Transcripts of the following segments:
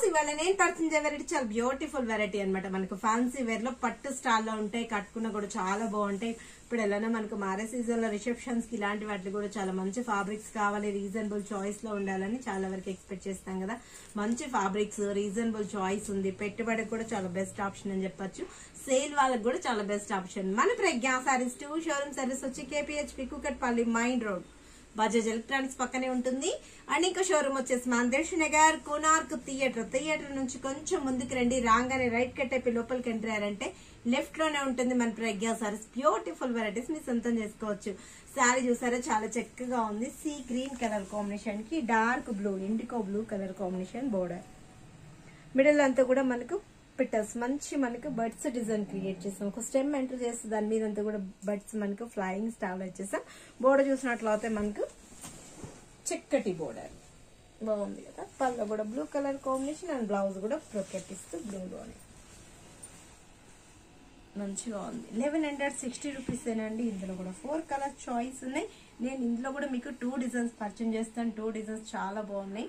ఇవాళ నేను పడుతున్న వెరైటీ చాలా బ్యూటిఫుల్ వెరైటీ అన్నమాట. మనకు ఫ్యాన్సీ వేర్ లో పట్టు స్టాల్లో ఉంటాయి, కట్టుకున్న కూడా చాలా బాగుంటాయి. ఇప్పుడు ఎలానో మనకు మ్యారేజ్ సీజన్ లో రిసెప్షన్స్ కి ఇలాంటి వాటికి కూడా చాలా మంచి ఫ్యాబ్రిక్స్ కావాలి, రీజనబుల్ చాయిస్ లో ఉండాలని చాలా వరకు ఎక్స్పెక్ట్ చేస్తాం కదా. మంచి ఫ్యాబ్రిక్స్, రీజనబుల్ చాయిస్ ఉంది, పెట్టుబడికి కూడా చాలా బెస్ట్ ఆప్షన్ అని చెప్పొచ్చు. సేల్ వాళ్ళకి కూడా చాలా బెస్ట్ ఆప్షన్. మన ప్రజ్ఞా సారీస్ 2 షోరూమ్ సర్వీస్ వచ్చి KPHB Kukatpally main road, Bajaj electronics పక్కనే ఉంటుంది. అండ్ ఇంకో షోరూమ్ వచ్చేసి మన దర్శన్ నగర్ కోనార్క్ థియేటర్ నుంచి కొంచెం ముందుకు రండి, రాగానే రైట్ కట్ అయిపోయి లోపలికి ఎంటర్ అయ్యారంటే లెఫ్ట్ లోనే ఉంటుంది మన ప్రజ్ఞా సారీస్. బ్యూటిఫుల్ వెరైటీస్ మీరు సొంతం చేసుకోవచ్చు. శారీ చూసారా చాలా చక్కగా ఉంది, సీ గ్రీన్ కలర్ కాంబినేషన్ కి dark blue, IndiGo blue colour combination border. Middle అంతా కూడా మనకు పిట్టర్స్ మంచి మనకు బర్డ్స్ డిజైన్ క్రియేట్ చేసాం. ఒక స్టెమ్ ఎంటర్ చేస్తే దాని మీద అంతా కూడా బర్డ్స్ మనకు ఫ్లయింగ్ స్టార్ వచ్చేసాం. బోర్డర్ చూసినట్లయితే మనకు చక్కటి బోర్డర్ బాగుంది కదా. పళ్ళు కూడా blue colour combination and blouse కూడా బ్రోకెట్ ఇస్తూ బ్లూలోనే మంచిగా ఉంది. 1160 రూపీస్ ఏనండి. ఇందులో కూడా 4 కలర్ చాయిస్ ఉన్నాయి. నేను ఇందులో కూడా మీకు 2 డిజైన్స్ పర్చేజ్ చేస్తాను. 2 డిజైన్స్ చాలా బాగున్నాయి.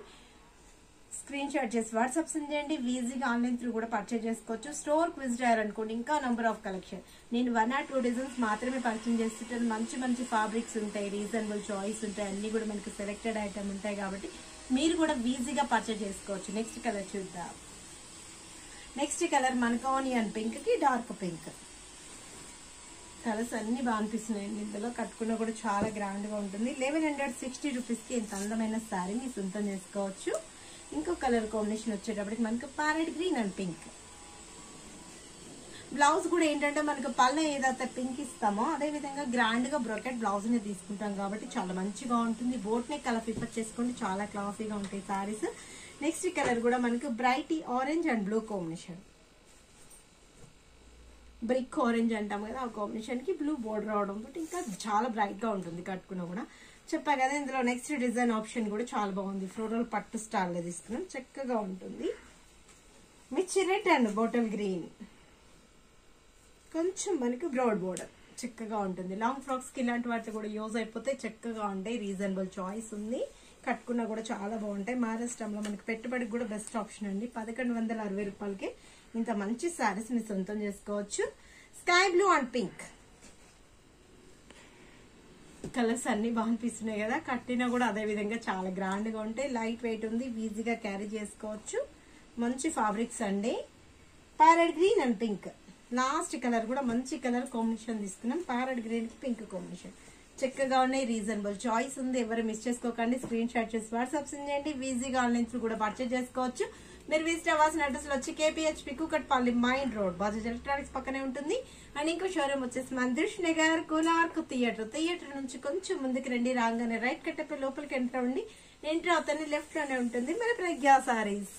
స్క్రీన్ షాట్ చేసి వాట్సాప్ సెండ్ చేయండి. ఈజీగా ఆన్లైన్ త్రూ కూడా పర్చేజ్ చేసుకోవచ్చు. స్టోర్ విజిట్ అయ్యారనుకోండి ఇంకా నంబర్ ఆఫ్ కలెక్షన్. నేను 1 or 2 డిజైన్స్ మాత్రమే పర్చేజ్ చేస్తుంటాను. మంచి మంచి ఫ్యాబ్రిక్స్ ఉంటాయి, రీజనబుల్ చాయిస్ ఉంటాయి, అన్ని కూడా మనకి సెలెక్టెడ్ ఐటమ్ ఉంటాయి కాబట్టి మీరు కూడా ఈజీగా పర్చేజ్ చేసుకోవచ్చు. నెక్స్ట్ కలర్ చూద్దాం. నెక్స్ట్ కలర్ మనకు ఆనియన్ పింక్ కి డార్క్ పింక్ కలర్స్ అన్ని బాగా అనిపిస్తున్నాయండి. ఇందులో కట్టుకున్నా కూడా చాలా గ్రాండ్ గా ఉంటుంది. 1160 రూపీస్ కి ఇంత అందమైన శారీ మీ సొంతం చేసుకోవచ్చు. ఇంకో కలర్ కాంబినేషన్ వచ్చేటప్పటికి మనకు parrot green and pink. Blouse కూడా ఏంటంటే మనకు పళ్ళు ఏదైతే పింక్ ఇస్తామో అదే విధంగా గ్రాండ్ గా బ్రోకెట్ బ్లౌజ్ ని తీసుకుంటాం కాబట్టి చాలా మంచిగా ఉంటుంది. బోట్ నెక్ కలర్ ప్రిఫర్ చేసుకోండి, చాలా క్లాసీగా ఉంటాయి సారీస్. నెక్స్ట్ కలర్ కూడా మనకు bright orange and blue combination, brick orange అంటాం కదా, ఆ కాంబినేషన్ కి బ్లూ బోర్డర్ రావడంతో ఇంకా చాలా బ్రైట్ గా ఉంటుంది కట్టుకున్నా కూడా. చెప్పా కదా ఇందులో నెక్స్ట్ డిజైన్ ఆప్షన్ కూడా చాలా బాగుంది. ఫ్లోరల్ పట్టు స్టైల్ లో తీసుకున్నాం, చక్కగా ఉంటుంది. మిర్చి రెడ్ అండ్ బాటిల్ గ్రీన్, కొంచెం మనకి బ్రాడ్ బోర్డర్, చక్కగా ఉంటుంది. లాంగ్ ఫ్రాక్స్ కి ఇలాంటి వాటి కూడా యూజ్ అయిపోతే చక్కగా ఉంటాయి. రీజనబుల్ చాయిస్ ఉంది, కట్టుకున్నా కూడా చాలా బాగుంటాయి. మహారాష్ట్రలో మనకి పెట్టుబడికి కూడా బెస్ట్ ఆప్షన్ అండి. 1160 రూపాయలకి ఇంత మంచి శారీస్ ని సొంతం చేసుకోవచ్చు. Sky blue and pink colours అన్ని బాగా అనిపిస్తున్నాయి కదా. కట్టినా కూడా అదే విధంగా చాలా గ్రాండ్ గా ఉంటాయి. లైట్ వెయిట్ ఉంది, ఈజీగా క్యారీ చేసుకోవచ్చు. మంచి ఫ్యాబ్రిక్స్ అండి. Parrot green and pink, last colour కూడా మంచి కలర్ కాంబినేషన్ తీసుకున్నాం. ప్యారెట్ గ్రీన్ కి పింక్ కాంబినేషన్ చక్కగా ఉన్నాయి. రీజనబుల్ చాయిస్ ఉంది, ఎవరు మిస్ చేసుకోకండి. స్క్రీన్ షాట్ చేసి వాట్సాప్ సెండ్ చేయండి. ఈజీగా ఆన్లైన్ త్రూ కూడా పర్చేజ్ చేసుకోవచ్చు. మీరు విజిట్ అవ్వాల్సిన అడ్రస్ లో వచ్చి KPHB Kukatpally main road, Bajaj electronics పక్కనే ఉంటుంది. అండ్ ఇంకో షోరూమ్ వచ్చేసి మన దర్శన్ నగర్ కోనార్క్ థియేటర్ నుంచి కొంచెం ముందుకు రండి, రాగానే రైట్ కట్ అయిపోయి లోపలికి ఎంటర్ అవుతానే లెఫ్ట్ లోనే ఉంటుంది మన ప్రజ్ఞా సారీస్.